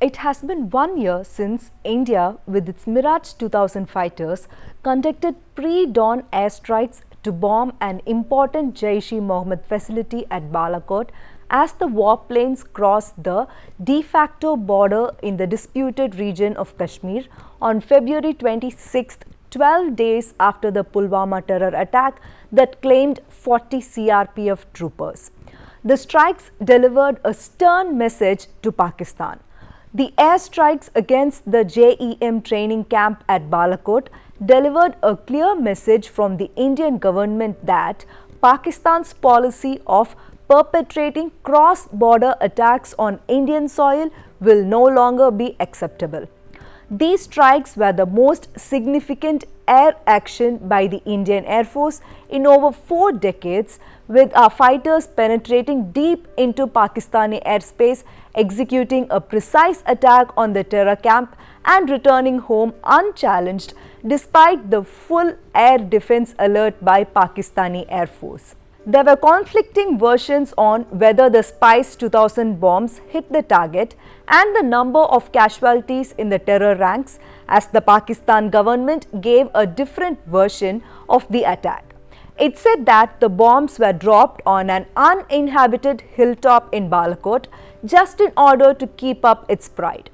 It has been 1 year since India, with its Mirage 2000 fighters, conducted pre-dawn airstrikes to bomb an important jaih-e-mohammed facility at Balakot as the warplanes crossed the de facto border in the disputed region of Kashmir on February 26, 12 days after the Pulwama terror attack that claimed 40 CRPF troopers. The strikes delivered a stern message to Pakistan. The airstrikes against the JEM training camp at Balakot delivered a clear message from the Indian government that Pakistan's policy of perpetrating cross-border attacks on Indian soil will no longer be acceptable. These strikes were the most significant air action by the Indian Air Force in over 4 decades, with our fighters penetrating deep into Pakistani airspace, executing a precise attack on the terror camp and returning home unchallenged despite the full air defense alert by Pakistani Air Force. There were conflicting versions on whether the Spice 2000 bombs hit the target and the number of casualties in the terror ranks, as the Pakistan government gave a different version of the attack. It said that the bombs were dropped on an uninhabited hilltop in Balakot just in order to keep up its pride.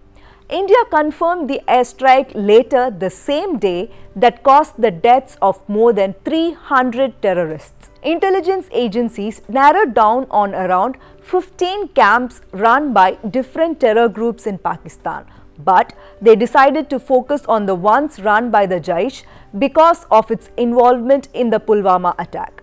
India confirmed the airstrike later the same day that caused the deaths of more than 300 terrorists. Intelligence agencies narrowed down on around 15 camps run by different terror groups in Pakistan, but they decided to focus on the ones run by the Jaish because of its involvement in the Pulwama attack.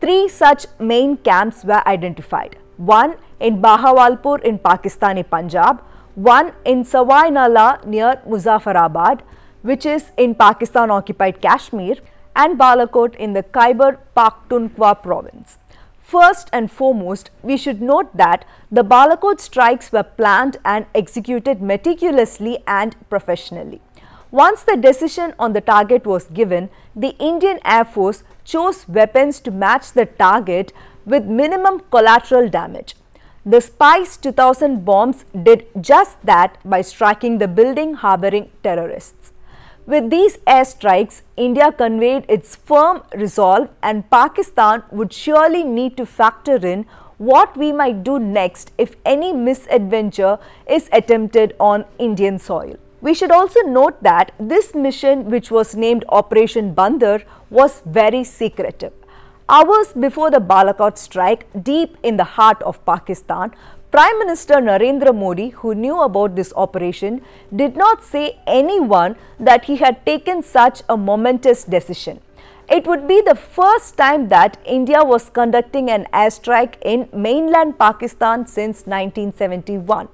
3 such main camps were identified: one in Bahawalpur in Pakistani Punjab, one in Sawai Nala near Muzaffarabad, which is in Pakistan-occupied Kashmir, and Balakot in the Khyber Pakhtunkhwa province. First and foremost, we should note that the Balakot strikes were planned and executed meticulously and professionally. Once the decision on the target was given, the Indian Air Force chose weapons to match the target with minimum collateral damage. The Spice 2000 bombs did just that by striking the building harboring terrorists. With these airstrikes, India conveyed its firm resolve, and Pakistan would surely need to factor in what we might do next if any misadventure is attempted on Indian soil. We should also note that this mission, which was named Operation Bandar, was very secretive. Hours before the Balakot strike, deep in the heart of Pakistan, Prime Minister Narendra Modi, who knew about this operation, did not say anyone that he had taken such a momentous decision. It would be the first time that India was conducting an airstrike in mainland Pakistan since 1971.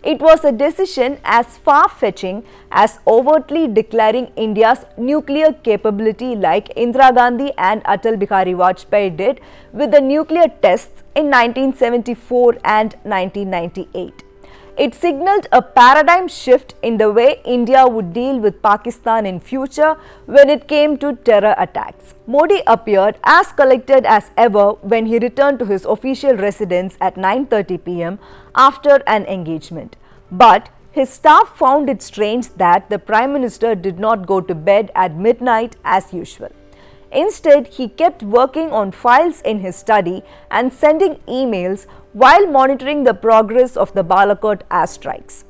It was a decision as far-fetching as overtly declaring India's nuclear capability like Indira Gandhi and Atal Bihari Vajpayee did with the nuclear tests in 1974 and 1998. It signaled a paradigm shift in the way India would deal with Pakistan in future when it came to terror attacks. Modi appeared as collected as ever when he returned to his official residence at 9:30 p.m. after an engagement. But his staff found it strange that the Prime Minister did not go to bed at midnight as usual. Instead, he kept working on files in his study and sending emails while monitoring the progress of the Balakot airstrikes.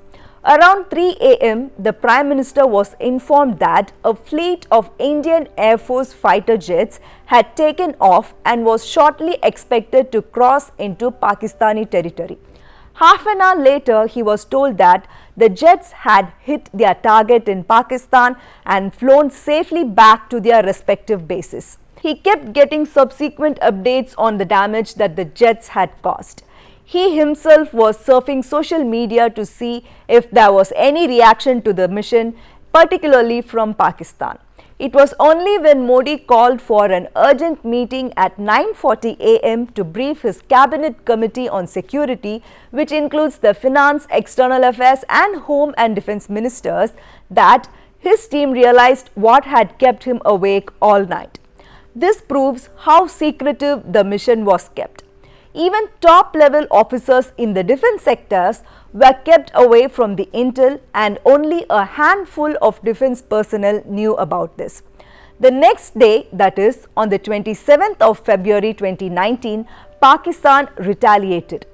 Around 3 a.m., the Prime Minister was informed that a fleet of Indian Air Force fighter jets had taken off and was shortly expected to cross into Pakistani territory. Half an hour later, he was told that the jets had hit their target in Pakistan and flown safely back to their respective bases. He kept getting subsequent updates on the damage that the jets had caused. He himself was surfing social media to see if there was any reaction to the mission, particularly from Pakistan. It was only when Modi called for an urgent meeting at 9:40 a.m. to brief his cabinet committee on security, which includes the finance, external affairs and home and defense ministers, that his team realized what had kept him awake all night. This proves how secretive the mission was kept. Even top-level officers in the defense sectors were kept away from the intel, and only a handful of defense personnel knew about this. The next day, that is on the 27th of February 2019, Pakistan retaliated.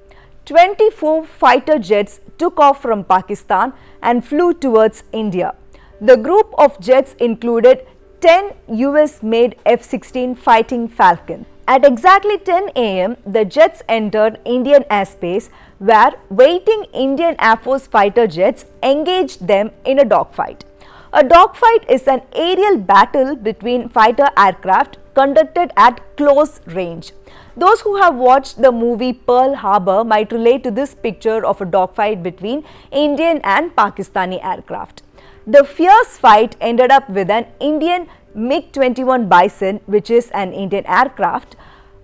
24 fighter jets took off from Pakistan and flew towards India. The group of jets included 10 US-made F-16 Fighting Falcon. At exactly 10 am, the jets entered Indian airspace, where waiting Indian Air Force fighter jets engaged them in a dogfight. A dogfight is an aerial battle between fighter aircraft conducted at close range. Those who have watched the movie Pearl Harbor might relate to this picture of a dogfight between Indian and Pakistani aircraft. The fierce fight ended up with an Indian MiG-21 Bison, which is an Indian aircraft,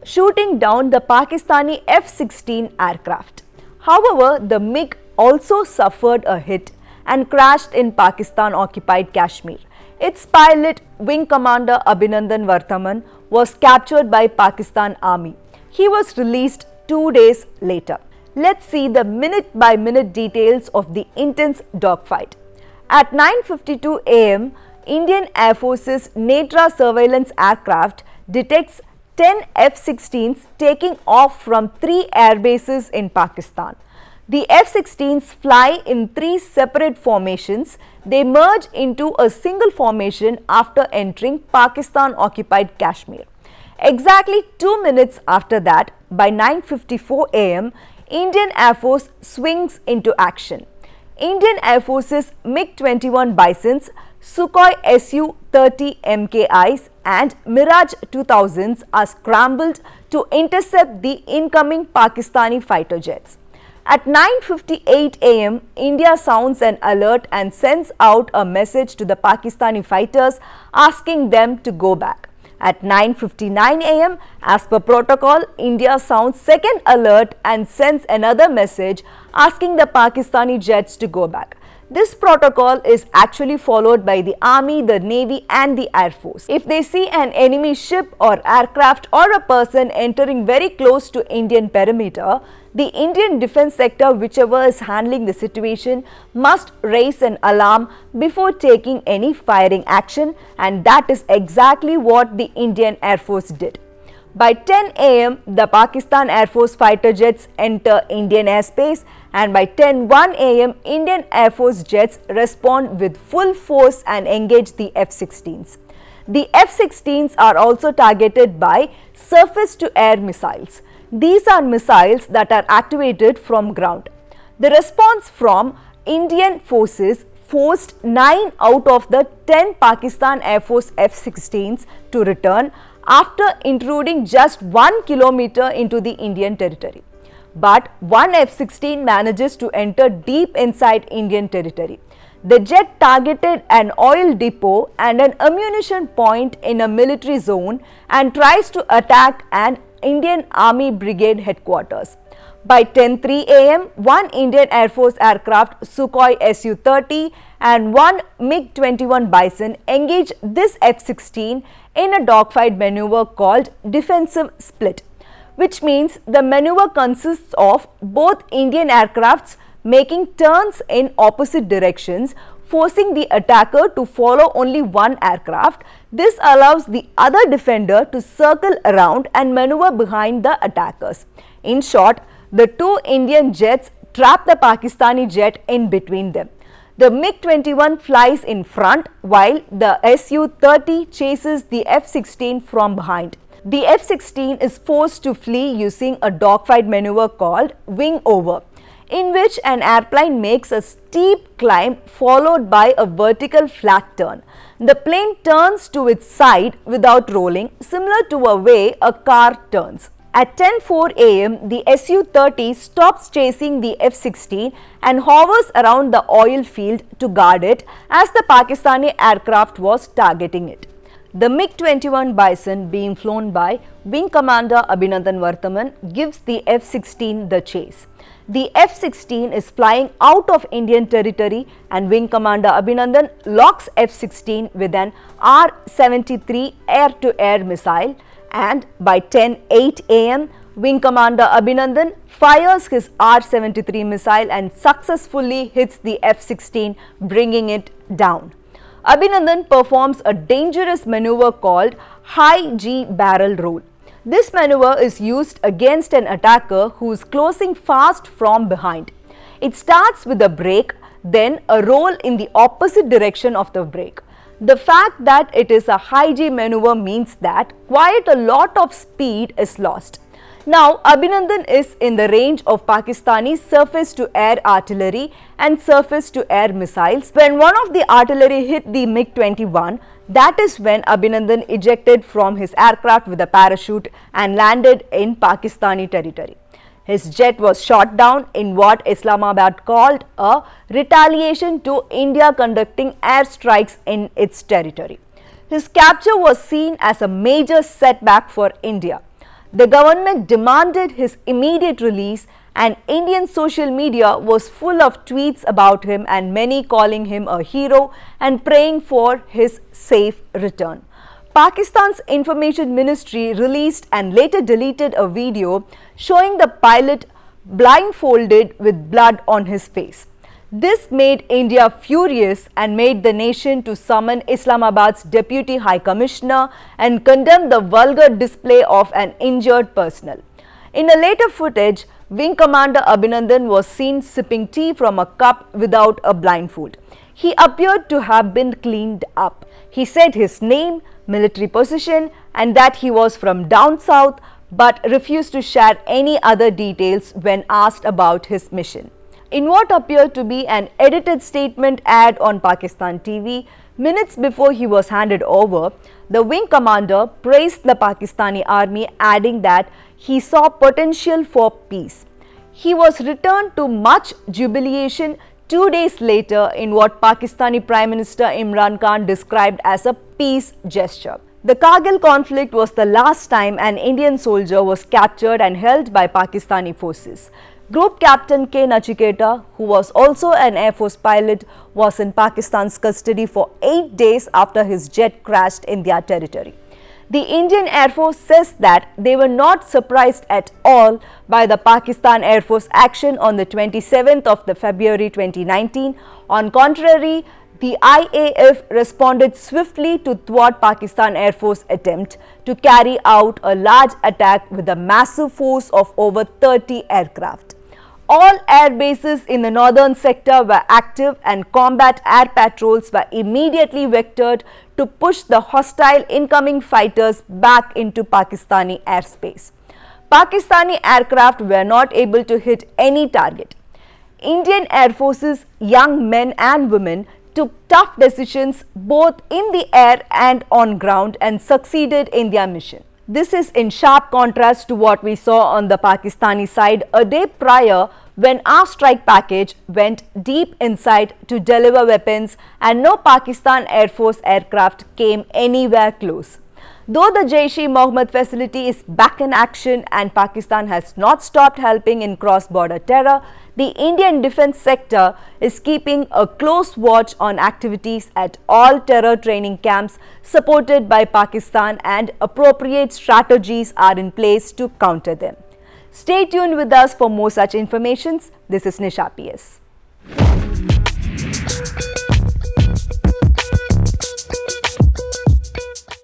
shooting down the Pakistani F-16 aircraft. However, the MiG also suffered a hit and crashed in Pakistan-occupied Kashmir. Its pilot, Wing Commander Abhinandan was captured by Pakistan Army. He was released 2 days later. Let's see the minute-by-minute details of the intense dogfight. At 9:52 am, Indian Air Force's Netra surveillance aircraft detects 10 F-16s taking off from 3 air bases in Pakistan. The F-16s fly in 3 separate formations. They merge into a single formation after entering Pakistan-occupied Kashmir. Exactly 2 minutes after that, by 9:54 am, Indian Air Force swings into action. Indian Air Force's MiG-21 Bisons, Sukhoi Su-30 MKIs and Mirage 2000s are scrambled to intercept the incoming Pakistani fighter jets. At 9:58 am, India sounds an alert and sends out a message to the Pakistani fighters asking them to go back. At 9:59 am, as per protocol, India sounds second alert and sends another message asking the Pakistani jets to go back. This protocol is actually followed by the Army, the Navy and the Air Force. If they see an enemy ship or aircraft or a person entering very close to Indian perimeter, the Indian defense sector, whichever is handling the situation, must raise an alarm before taking any firing action, and that is exactly what the Indian Air Force did. By 10 am, the Pakistan Air Force fighter jets enter Indian airspace, and by 10:01 am, Indian Air Force jets respond with full force and engage the F-16s. The F-16s are also targeted by surface-to-air missiles. These are missiles that are activated from ground. The response from Indian forces forced 9 out of the 10 Pakistan Air Force F-16s to return after intruding just 1 kilometer into the Indian territory. But one F-16 manages to enter deep inside Indian territory. The jet targeted an oil depot and an ammunition point in a military zone and tries to attack an Indian Army Brigade headquarters. By 10:03 am, one Indian Air Force aircraft Sukhoi Su-30 and one MiG-21 Bison engage this F-16 in a dogfight maneuver called defensive split, which means the maneuver consists of both Indian aircrafts making turns in opposite directions, forcing the attacker to follow only one aircraft. This allows the other defender to circle around and maneuver behind the attackers. In short, the two Indian jets trap the Pakistani jet in between them. The MiG-21 flies in front while the Su-30 chases the F-16 from behind. The F-16 is forced to flee using a dogfight maneuver called wing over, in which an airplane makes a steep climb followed by a vertical flat turn. The plane turns to its side without rolling, similar to a way a car turns. At 10:04 am, the Su-30 stops chasing the F-16 and hovers around the oil field to guard it as the Pakistani aircraft was targeting it. The MiG-21 Bison, being flown by Wing Commander Abhinandan, gives the F-16 the chase. The F-16 is flying out of Indian territory and Wing Commander Abhinandan locks F-16 with an R-73 air-to-air missile, and by 10:08 am, Wing Commander Abhinandan fires his R-73 missile and successfully hits the F-16, bringing it down. Abhinandan performs a dangerous maneuver called high G barrel roll. This maneuver is used against an attacker who is closing fast from behind. It starts with a break, then a roll in the opposite direction of the break. The fact that it is a high G maneuver means that quite a lot of speed is lost. Now, Abhinandan is in the range of Pakistani surface-to-air artillery and surface-to-air missiles. When one of the artillery hit the MiG-21, that is when Abhinandan ejected from his aircraft with a parachute and landed in Pakistani territory. His jet was shot down in what Islamabad called a retaliation to India conducting airstrikes in its territory. His capture was seen as a major setback for India. The government demanded his immediate release, and Indian social media was full of tweets about him and many calling him a hero and praying for his safe return. Pakistan's Information Ministry released and later deleted a video showing the pilot blindfolded with blood on his face. This made India furious and made the nation to summon Islamabad's Deputy High Commissioner and condemn the vulgar display of an injured personnel. In a later footage, Wing Commander Abhinandan was seen sipping tea from a cup without a blindfold. He appeared to have been cleaned up. He said his name, military position, and that he was from down south, but refused to share any other details when asked about his mission. In what appeared to be an edited statement ad on Pakistan TV, minutes before he was handed over, the wing commander praised the Pakistani army, adding that he saw potential for peace. He was returned to much jubilation 2 days later in what Pakistani Prime Minister Imran Khan described as a peace gesture. The Kargil conflict was the last time an Indian soldier was captured and held by Pakistani forces. Group Captain K. Nachiketa, who was also an Airforce pilot, was in Pakistan's custody for 8 days after his jet crashed in their territory. The Indian Air Force says that they were not surprised at all by the Pakistan Air Force action on the 27th of February 2019. On contrary, the IAF responded swiftly to thwart Pakistan Air Force attempt to carry out a large attack with a massive force of over 30 aircraft. All air bases in the northern sector were active and combat air patrols were immediately vectored to push the hostile incoming fighters back into Pakistani airspace. Pakistani aircraft were not able to hit any target. Indian Air Force's young men and women took tough decisions both in the air and on ground and succeeded in their mission. This is in sharp contrast to what we saw on the Pakistani side a day prior, when our strike package went deep inside to deliver weapons and no Pakistan Air Force aircraft came anywhere close. Though the jaih-e-mohammed facility is back in action and Pakistan has not stopped helping in cross-border terror, the Indian defense sector is keeping a close watch on activities at all terror training camps supported by Pakistan, and appropriate strategies are in place to counter them. Stay tuned with us for more such informations. This is Nisha PS.